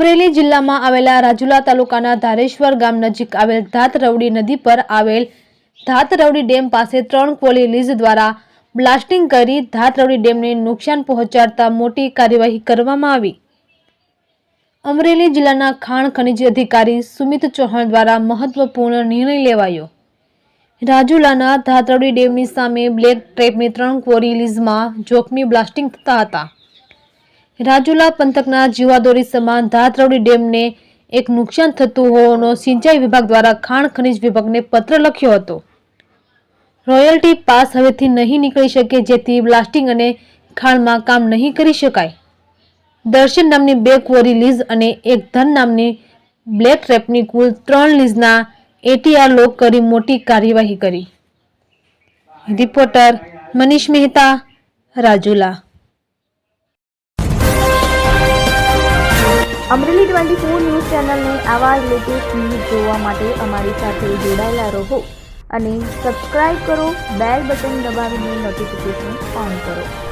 અમરેલી જિલ્લામાં આવેલા રાજુલા તાલુકાના ધારેશ્વર ગામ નજીક આવેલ ધાતરવડી નદી પર આવેલ ધાતરવડી ડેમ પાસે 3 ક્વોરી લીઝ દ્વારા બ્લાસ્ટિંગ કરી ધાતરવડી ડેમને નુકસાન પહોંચાડતા મોટી કાર્યવાહી કરવામાં આવી। અમરેલી જિલ્લાના ખાણ ખનીજ અધિકારી સુમિત ચૌહાણ દ્વારા મહત્વપૂર્ણ નિર્ણય લેવાયો। રાજુલાના ધાતરવડી ડેમની સામે બ્લેક ટ્રેપની 3 ક્વોરી લીઝમાં જોખમી બ્લાસ્ટિંગ થતા હતા। રાજુલા પંથકના જીવાદોરી સમાન ધાતરવડી ડેમને એક નુકસાન થતું હોવાનો સિંચાઈ વિભાગ દ્વારા ખાણ ખનીજ વિભાગને પત્ર લખ્યો હતો। રોયલ્ટી પાસ હવેથી નહીં નીકળી શકે, જેથી બ્લાસ્ટિંગ અને ખાણમાં કામ નહીં કરી શકાય। દર્શન નામની 2 ક્વોરી લીઝ અને એક ધન નામની બ્લેક ટ્રેપની કુલ 3 લીઝના ATR લોક કરી મોટી કાર્યવાહી કરી। રિપોર્ટર મનીષ મહેતા, રાજુલા। અમરેલી 24 ન્યૂઝ ચેનલને આવા જ લેટેસ્ટ ન્યૂઝ જોવા માટે અમારી સાથે જોડાયેલા રહો અને સબસ્ક્રાઇબ કરો, બેલ બટન દબાવીને નોટિફિકેશન ઓન કરો।